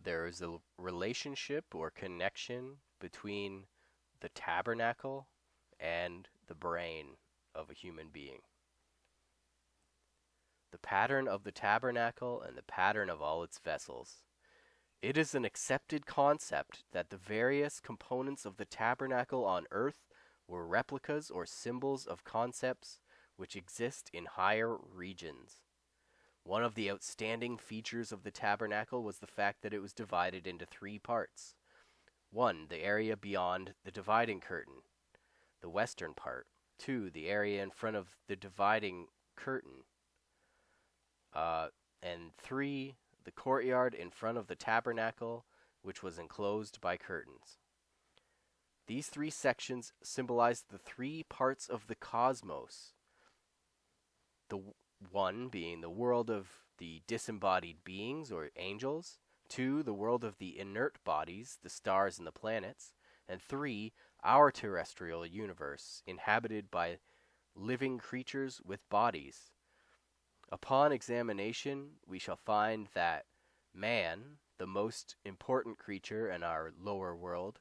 there is a relationship or connection between the tabernacle and the brain of a human being. The pattern of the tabernacle and the pattern of all its vessels. It is an accepted concept that the various components of the tabernacle on earth were replicas or symbols of concepts which exist in higher regions. One of the outstanding features of the tabernacle was the fact that it was divided into three parts. One, the area beyond the dividing curtain, the western part. Two, the area in front of the dividing curtain. And three, the courtyard in front of the tabernacle, which was enclosed by curtains. These three sections symbolize the three parts of the cosmos. The one being the world of the disembodied beings or angels. Two, the world of the inert bodies, the stars and the planets. And three, our terrestrial universe, inhabited by living creatures with bodies. Upon examination, we shall find that man, the most important creature in our lower world,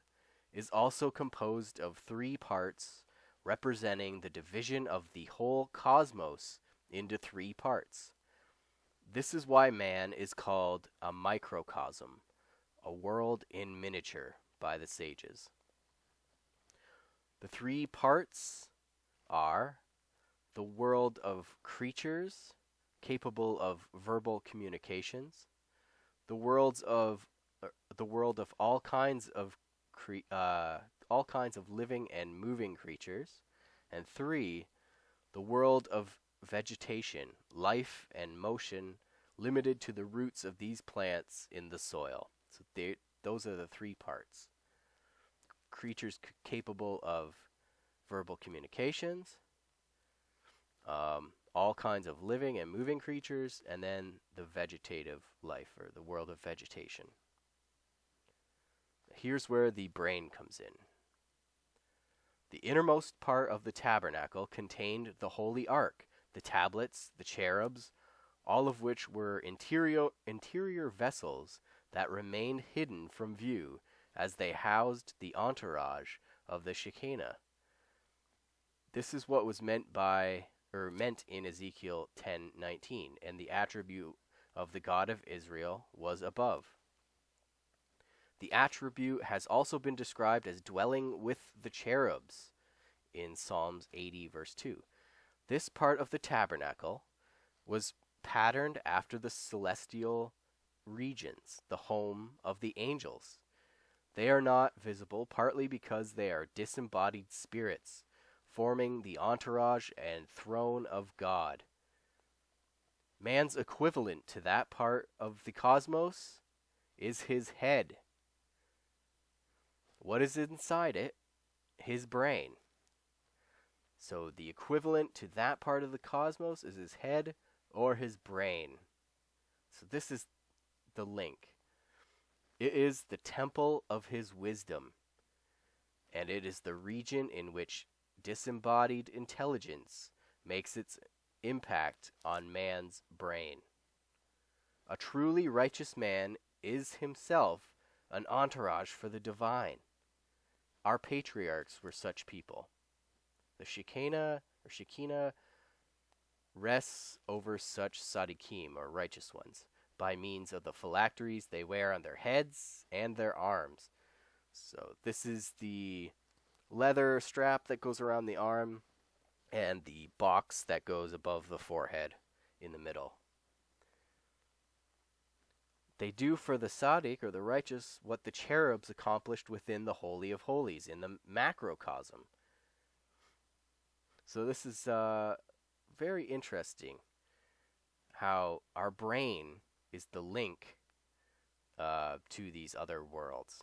is also composed of three parts, representing the division of the whole cosmos into three parts. This is why man is called a microcosm, a world in miniature by the sages. The three parts are the world of creatures capable of verbal communications, the world of all kinds of living and moving creatures, and three, the world of vegetation, life and motion limited to the roots of these plants in the soil. So those are the three parts. Creatures capable of verbal communications, all kinds of living and moving creatures, and then the vegetative life, or the world of vegetation. Here's where the brain comes in. The innermost part of the tabernacle contained the holy ark, the tablets, the cherubs, all of which were interior vessels that remained hidden from view as they housed the entourage of the Shekinah. This is what was meant in Ezekiel 10:19, and the attribute of the God of Israel was above. The attribute has also been described as dwelling with the cherubs in Psalms 80 verse 2. This part of the tabernacle was patterned after the celestial regions, the home of the angels. They are not visible partly because they are disembodied spirits, forming the entourage and throne of God. Man's equivalent to that part of the cosmos is his head. What is inside it? His brain. So the equivalent to that part of the cosmos is his head or his brain. So this is the link. It is the temple of his wisdom, and it is the region in which disembodied intelligence makes its impact on man's brain. A truly righteous man is himself an entourage for the divine. Our patriarchs were such people. The Shekinah rests over such tzaddikim, or righteous ones, by means of the phylacteries they wear on their heads and their arms. So this is the leather strap that goes around the arm and the box that goes above the forehead in the middle. They do for the tzaddik, or the righteous, what the cherubs accomplished within the Holy of Holies, in the macrocosm. So this is very interesting, how our brain is the link to these other worlds.